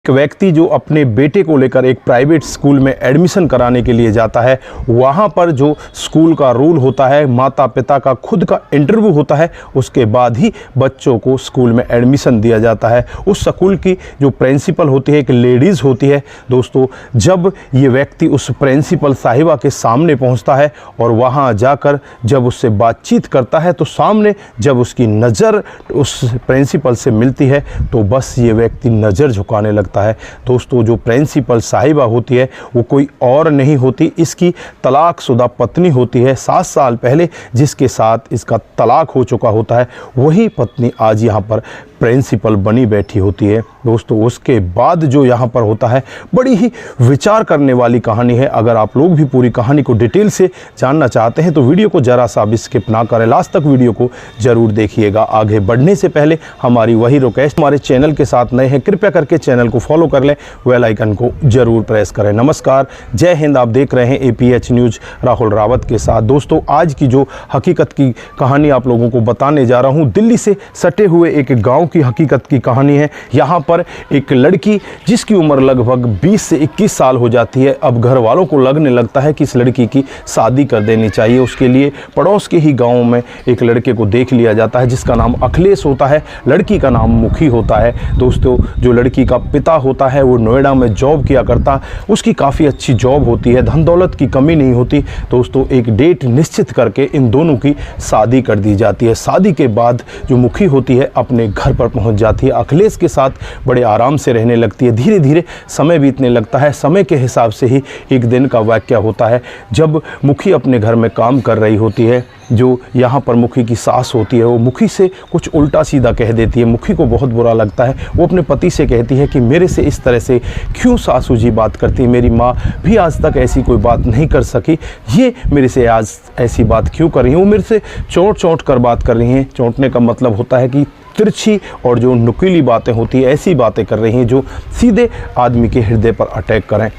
एक व्यक्ति जो अपने बेटे को लेकर एक प्राइवेट स्कूल में एडमिशन कराने के लिए जाता है, वहाँ पर जो स्कूल का रूल होता है, माता पिता का खुद का इंटरव्यू होता है, उसके बाद ही बच्चों को स्कूल में एडमिशन दिया जाता है। उस स्कूल की जो प्रिंसिपल होती है, एक लेडीज़ होती है दोस्तों। जब ये व्यक्ति उस प्रिंसिपल साहिबा के सामने पहुँचता है और वहाँ जाकर जब उससे बातचीत करता है, तो सामने जब उसकी नज़र उस प्रिंसिपल से मिलती है तो बस ये व्यक्ति नज़र झुकाने लगता है। दोस्तों, जो प्रिंसिपल साहिबा होती है वो कोई और नहीं होती, इसकी तलाकशुदा पत्नी होती है। 7 साल पहले जिसके साथ इसका तलाक हो चुका होता है, वही पत्नी आज यहाँ पर प्रिंसिपल बनी बैठी होती है। दोस्तों, उसके बाद जो यहाँ पर होता है, बड़ी ही विचार करने वाली कहानी है। अगर आप लोग भी पूरी कहानी को डिटेल से जानना चाहते हैं तो वीडियो को ज़रा सा भी स्किप ना करें, लास्ट तक वीडियो को ज़रूर देखिएगा। आगे बढ़ने से पहले हमारी वही रिक्वेस्ट, हमारे चैनल के साथ नए हैं कृपया करके चैनल को फॉलो कर लें, बेल आइकन को ज़रूर प्रेस करें। नमस्कार, जय हिंद। आप देख रहे हैं APH न्यूज़ राहुल रावत के साथ। दोस्तों, आज की जो हकीकत की कहानी आप लोगों को बताने जा रहा हूँ, दिल्ली से सटे हुए एक गाँव की हकीकत की कहानी है। यहाँ पर एक लड़की जिसकी उम्र लगभग 20 से 21 साल हो जाती है, अब घर वालों को लगने लगता है कि इस लड़की की शादी कर देनी चाहिए। उसके लिए पड़ोस के ही गांव में एक लड़के को देख लिया जाता है जिसका नाम अखिलेश होता है, लड़की का नाम मुखी होता है। दोस्तों, जो लड़की का पिता होता है वो नोएडा में जॉब किया करता, उसकी काफ़ी अच्छी जॉब होती है, धन दौलत की कमी नहीं होती। दोस्तों, एक डेट निश्चित करके इन दोनों की शादी कर दी जाती है। शादी के बाद जो मुखी होती है अपने घर पर पहुंच जाती है, अखिलेश के साथ बड़े आराम से रहने लगती है। धीरे धीरे समय बीतने लगता है। समय के हिसाब से ही एक दिन का वाक़या होता है जब मुखी अपने घर में काम कर रही होती है। जो यहाँ पर मुखी की सास होती है वो मुखी से कुछ उल्टा सीधा कह देती है। मुखी को बहुत बुरा लगता है। वो अपने पति से कहती है कि मेरे से इस तरह से क्यों सासू जी बात करती है, मेरी माँ भी आज तक ऐसी कोई बात नहीं कर सकी, ये मेरे से आज ऐसी बात क्यों कर रही हैं, वो मेरे से चोट कर बात कर रही हैं। चोटने का मतलब होता है कि तिरछी और जो नुकीली बातें होती है, ऐसी बातें कर रही हैं जो सीधे आदमी के हृदय पर अटैक करें।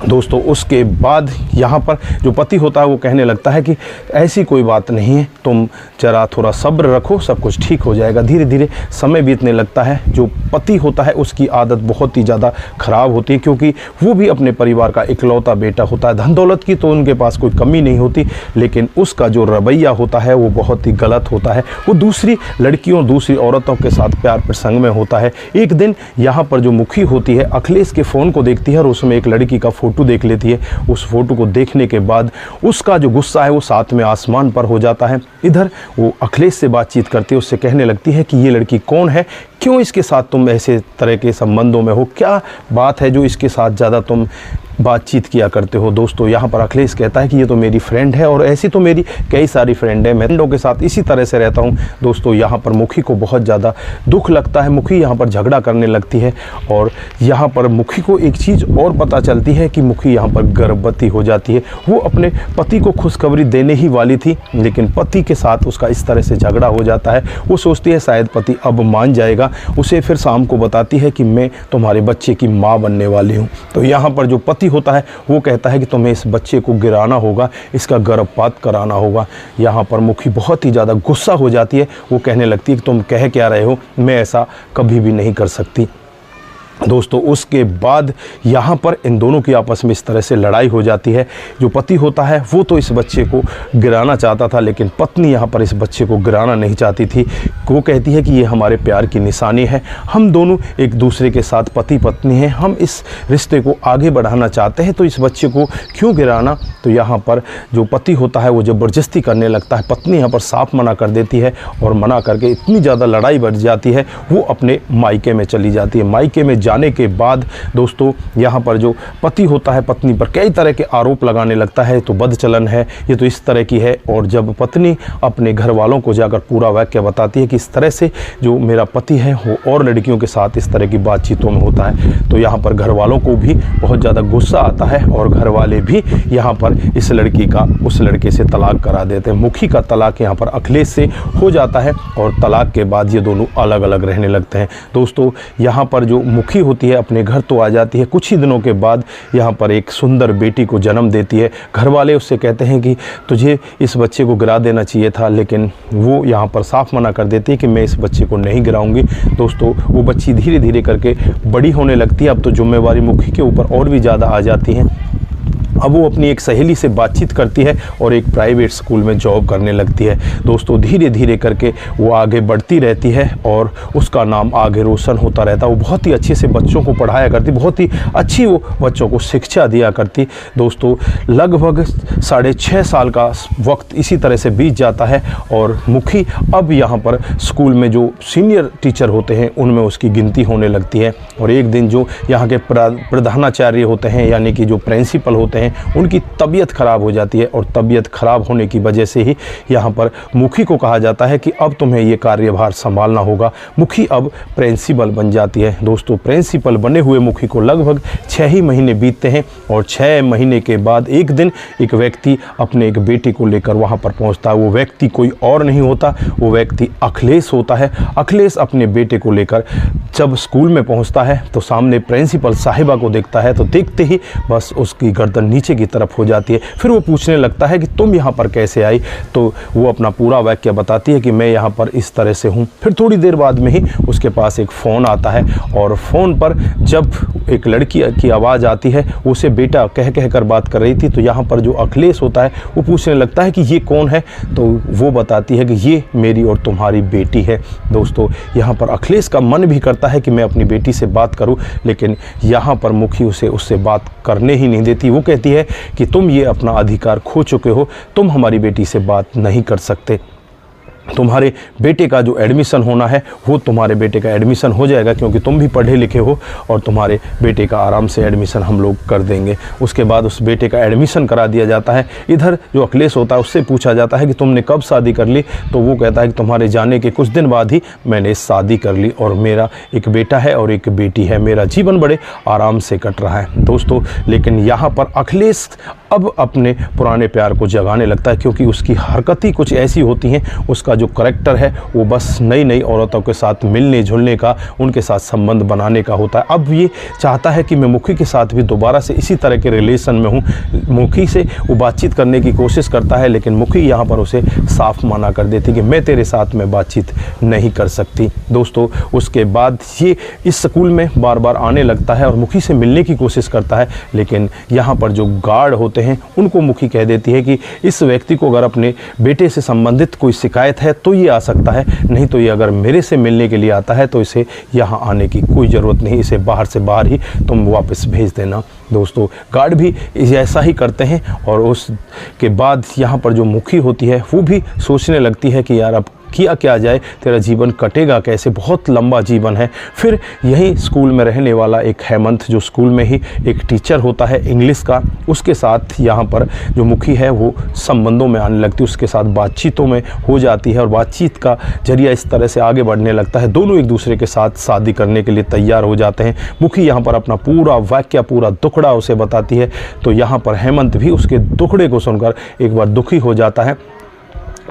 दोस्तों, उसके बाद यहाँ पर जो पति होता है वो कहने लगता है कि ऐसी कोई बात नहीं है, तुम जरा थोड़ा सब्र रखो, सब कुछ ठीक हो जाएगा। धीरे धीरे समय बीतने लगता है। जो पति होता है उसकी आदत बहुत ही ज़्यादा ख़राब होती है, क्योंकि वो भी अपने परिवार का इकलौता बेटा होता है। धन दौलत की तो उनके पास कोई कमी नहीं होती, लेकिन उसका जो रवैया होता है वो बहुत ही गलत होता है। वो दूसरी लड़कियों, दूसरी औरतों के साथ प्यार प्रसंग में होता है। एक दिन यहाँ पर जो मुखी होती है अखिलेश के फ़ोन को देखती है और उसमें एक लड़की का फ़ोटो देख लेती है। उस फोटो को देखने के बाद उसका जो गुस्सा है वो साथ में आसमान पर हो जाता है। इधर वो अखिलेश से बातचीत करती है, उससे कहने लगती है कि ये लड़की कौन है, क्यों इसके साथ तुम ऐसे तरह के संबंधों में हो, क्या बात है जो इसके साथ ज़्यादा तुम बातचीत किया करते हो। दोस्तों, यहाँ पर अखिलेश कहता है कि ये तो मेरी फ्रेंड है और ऐसी तो मेरी कई सारी फ्रेंड है, मैं फ्रेंडों के साथ इसी तरह से रहता हूँ। दोस्तों, यहाँ पर मुखी को बहुत ज़्यादा दुख लगता है। मुखी यहाँ पर झगड़ा करने लगती है और यहाँ पर मुखी को एक चीज़ और पता चलती है कि मुखी यहाँ पर गर्भवती हो जाती है। वो अपने पति को खुशखबरी देने ही वाली थी, लेकिन पति के साथ उसका इस तरह से झगड़ा हो जाता है। वो सोचती है शायद पति अब मान जाएगा। उसे फिर शाम को बताती है कि मैं तुम्हारे बच्चे की माँ बनने वाली हूँ। तो यहाँ पर जो पति होता है वो कहता है कि तुम्हें इस बच्चे को गिराना होगा, इसका गर्भपात कराना होगा। यहाँ पर मुखी बहुत ही ज़्यादा गुस्सा हो जाती है। वो कहने लगती है कि तुम कह क्या रहे हो, मैं ऐसा कभी भी नहीं कर सकती। दोस्तों, उसके बाद यहाँ पर इन दोनों की आपस में इस तरह से लड़ाई हो जाती है। जो पति होता है वो तो इस बच्चे को गिराना चाहता था, लेकिन पत्नी यहाँ पर इस बच्चे को गिराना नहीं चाहती थी। वो कहती है कि ये हमारे प्यार की निशानी है, हम दोनों एक दूसरे के साथ पति पत्नी हैं, हम इस रिश्ते को आगे बढ़ाना चाहते हैं, तो इस बच्चे को क्यों गिराना। तो यहाँ पर जो पति होता है वो ज़बरदस्ती करने लगता है। पत्नी यहाँ पर साफ मना कर देती है और मना करके इतनी ज़्यादा लड़ाई बढ़ जाती है, वो अपने मायके में चली जाती है। मायके में जाने के बाद दोस्तों, यहाँ पर जो पति होता है पत्नी पर कई तरह के आरोप लगाने लगता है, तो बदचलन है, ये तो इस तरह की है। और जब पत्नी अपने घर वालों को जाकर पूरा वाक्य बताती है कि इस तरह से जो मेरा पति है वो और लड़कियों के साथ इस तरह की बातचीतों में होता है, तो यहाँ पर घर वालों को भी बहुत ज़्यादा गुस्सा आता है और घर वाले भी यहाँ पर इस लड़की का उस लड़के से तलाक करा देते हैं। मुखी का तलाक यहाँ पर अखिलेश से हो जाता है और तलाक के बाद ये दोनों अलग अलग रहने लगते हैं। दोस्तों, यहाँ पर जो मुखी मुखी होती है अपने घर तो आ जाती है, कुछ ही दिनों के बाद यहाँ पर एक सुंदर बेटी को जन्म देती है। घर वाले उससे कहते हैं कि तुझे इस बच्चे को गिरा देना चाहिए था, लेकिन वो यहाँ पर साफ मना कर देती है कि मैं इस बच्चे को नहीं गिराऊंगी। दोस्तों, वो बच्ची धीरे धीरे करके बड़ी होने लगती है। अब तो जिम्मेवारी मुखी के ऊपर और भी ज़्यादा आ जाती हैं। अब वो अपनी एक सहेली से बातचीत करती है और एक प्राइवेट स्कूल में जॉब करने लगती है। दोस्तों, धीरे धीरे करके वो आगे बढ़ती रहती है और उसका नाम आगे रोशन होता रहता है। वो बहुत ही अच्छे से बच्चों को पढ़ाया करती, बहुत ही अच्छी वो बच्चों को शिक्षा दिया करती। दोस्तों, लगभग 6.5 साल का वक्त इसी तरह से बीत जाता है और मुखी अब यहाँ पर स्कूल में जो सीनियर टीचर होते हैं उनमें उसकी गिनती होने लगती है। और एक दिन जो यहाँ के प्रधानाचार्य होते हैं, यानी कि जो प्रिंसिपल होते हैं, उनकी तबीयत ख़राब हो जाती है और तबीयत ख़राब होने की वजह से ही यहाँ पर मुखी को कहा जाता है कि अब तुम्हें ये कार्यभार संभालना होगा। मुखी अब प्रिंसिपल बन जाती है। दोस्तों, प्रिंसिपल बने हुए मुखी को लगभग 6 ही महीने बीतते हैं और 6 महीने के बाद एक दिन एक व्यक्ति अपने एक बेटे को लेकर वहाँ पर पहुँचता है। वो व्यक्ति कोई और नहीं होता, वो व्यक्ति अखिलेश होता है। अखिलेश अपने बेटे को लेकर जब स्कूल में पहुँचता है तो सामने प्रिंसिपल साहिबा को देखता है, तो देखते ही बस उसकी गर्दन नीचे की तरफ हो जाती है। फिर वो पूछने लगता है कि तुम यहाँ पर कैसे आई, तो वो अपना पूरा वाक्य बताती है कि मैं यहाँ पर इस तरह से हूँ। फिर थोड़ी देर बाद में ही उसके पास एक फ़ोन आता है और फ़ोन पर जब एक लड़की की आवाज़ आती है, उसे बेटा कह कह कर बात कर रही थी, तो यहाँ पर जो अखिलेश होता है वो पूछने लगता है कि ये कौन है, तो वो बताती है कि ये मेरी और तुम्हारी बेटी है। दोस्तों, यहाँ पर अखिलेश का मन भी करता है कि मैं अपनी बेटी से बात करूँ, लेकिन यहाँ पर मुखी उससे बात करने ही नहीं देती। वो कहती है कि तुम ये अपना अधिकार खो चुके हो, तुम हमारी बेटी से बात नहीं कर सकते। तुम्हारे बेटे का जो एडमिशन होना है वो तुम्हारे बेटे का एडमिशन हो जाएगा, क्योंकि तुम भी पढ़े लिखे हो, और तुम्हारे बेटे का आराम से एडमिशन हम लोग कर देंगे। उसके बाद उस बेटे का एडमिशन करा दिया जाता है। इधर जो अखिलेश होता है उससे पूछा जाता है कि तुमने कब शादी कर ली, तो वो कहता है कि तुम्हारे जाने के कुछ दिन बाद ही मैंने शादी कर ली और मेरा एक बेटा है और एक बेटी है। मेरा जीवन बड़े आराम से कट रहा है। दोस्तों, लेकिन यहाँ पर अखिलेश अब अपने पुराने प्यार को जगाने लगता है, क्योंकि उसकी हरकत ही कुछ ऐसी होती हैं, उसका जो करैक्टर है वो बस नई नई औरतों के साथ मिलने जुलने का, उनके साथ संबंध बनाने का होता है। अब ये चाहता है कि मैं मुखी के साथ भी दोबारा से इसी तरह के रिलेशन में हूँ। मुखी से वो बातचीत करने की कोशिश करता है, लेकिन मुखी यहाँ पर उसे साफ मना कर देती कि मैं तेरे साथ में बातचीत नहीं कर सकती। दोस्तों, उसके बाद ये इस स्कूल में बार बार आने लगता है और मुखी से मिलने की कोशिश करता है, लेकिन यहाँ पर जो गार्ड होते हैं उनको मुखी कह देती है कि इस व्यक्ति को अगर अपने बेटे से संबंधित कोई शिकायत है तो ये आ सकता है, नहीं तो ये अगर मेरे से मिलने के लिए आता है तो इसे यहाँ आने की कोई ज़रूरत नहीं, इसे बाहर से बाहर ही तुम वापस भेज देना। दोस्तों, गार्ड भी ऐसा ही करते हैं और उसके बाद यहाँ पर जो मुखी होती है वो भी सोचने लगती है कि यार अब किया क्या जाए, तेरा जीवन कटेगा कैसे, बहुत लंबा जीवन है। फिर यही स्कूल में रहने वाला एक हेमंत, जो स्कूल में ही एक टीचर होता है इंग्लिश का, उसके साथ यहाँ पर जो मुखी है वो संबंधों में आने लगती है, उसके साथ बातचीतों में हो जाती है और बातचीत का जरिया इस तरह से आगे बढ़ने लगता है। दोनों एक दूसरे के साथ शादी करने के लिए तैयार हो जाते हैं। मुखी यहाँ पर अपना पूरा वाक्य, पूरा दुखड़ा उसे बताती है, तो यहाँ पर हेमंत भी उसके दुखड़े को सुनकर एक बार दुखी हो जाता है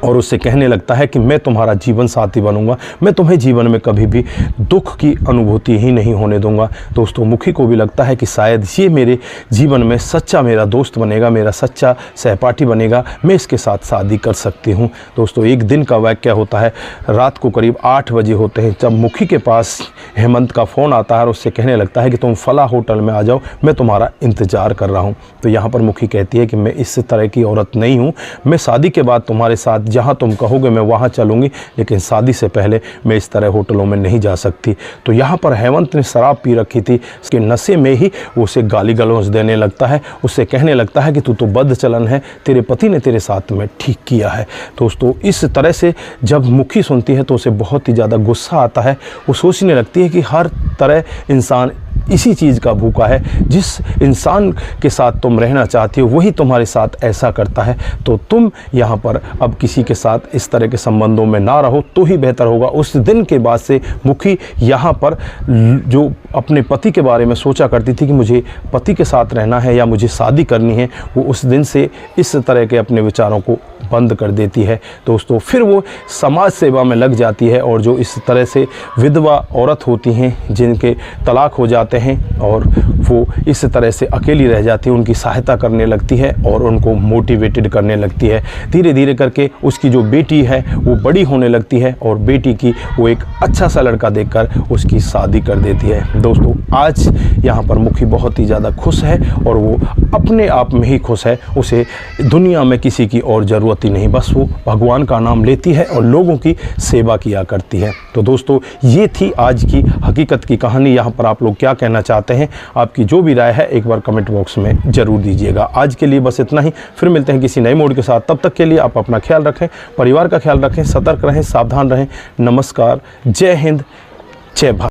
और उससे कहने लगता है कि मैं तुम्हारा जीवन साथी बनूंगा, मैं तुम्हें जीवन में कभी भी दुख की अनुभूति ही नहीं होने दूंगा। दोस्तों, मुखी को भी लगता है कि शायद ये मेरे जीवन में सच्चा मेरा दोस्त बनेगा, मेरा सच्चा सहपाठी बनेगा, मैं इसके साथ शादी कर सकती हूँ। दोस्तों, एक दिन का वाक़या होता है, रात को करीब 8 बजे होते हैं, जब मुखी के पास हेमंत का फ़ोन आता है और उससे कहने लगता है कि तुम फला होटल में आ जाओ, मैं तुम्हारा इंतज़ार कर रहा हूँ। तो यहाँ पर मुखी कहती है कि मैं इस तरह की औरत नहीं हूँ, मैं शादी के बाद तुम्हारे साथ जहाँ तुम कहोगे मैं वहाँ चलूँगी, लेकिन शादी से पहले मैं इस तरह होटलों में नहीं जा सकती। तो यहाँ पर हेमंत ने शराब पी रखी थी, उसके नशे में ही वो उसे गाली गलौज देने लगता है, उससे कहने लगता है कि तू तो बदचलन है, तेरे पति ने तेरे साथ में ठीक किया है। दोस्तों, इस तरह से जब मुखी सुनती है तो उसे बहुत ही ज़्यादा गुस्सा आता है। वो सोचने लगती है कि हर तरह इंसान इसी चीज़ का भूखा है, जिस इंसान के साथ तुम रहना चाहती हो वही तुम्हारे साथ ऐसा करता है, तो तुम यहाँ पर अब किसी के साथ इस तरह के संबंधों में ना रहो तो ही बेहतर होगा। उस दिन के बाद से मुखी यहाँ पर जो अपने पति के बारे में सोचा करती थी कि मुझे पति के साथ रहना है या मुझे शादी करनी है, वो उस दिन से इस तरह के अपने विचारों को बंद कर देती है दोस्तों। फिर वो समाज सेवा में लग जाती है और जो इस तरह से विधवा औरत होती हैं जिनके तलाक हो जाते हैं और वो इस तरह से अकेली रह जाती है, उनकी सहायता करने लगती है और उनको मोटिवेटेड करने लगती है। धीरे धीरे करके उसकी जो बेटी है वो बड़ी होने लगती है और बेटी की वो एक अच्छा सा लड़का देखकर उसकी शादी कर देती है दोस्तों। आज यहाँ पर मुखी बहुत ही ज़्यादा खुश है और वो अपने आप में ही खुश है, उसे दुनिया में किसी की और ज़रूरत ही नहीं, बस वो भगवान का नाम लेती है और लोगों की सेवा किया करती है। तो दोस्तों ये थी आज की हकीकत की कहानी। यहाँ पर आप लोग क्या कहना चाहते हैं, आपकी जो भी राय है एक बार कमेंट बॉक्स में ज़रूर दीजिएगा। आज के लिए बस इतना ही, फिर मिलते हैं किसी नए मोड के साथ। तब तक के लिए आप अपना ख्याल रखें, परिवार का ख्याल रखें, सतर्क रहें, सावधान रहें। नमस्कार, जय हिंद, जय भारत।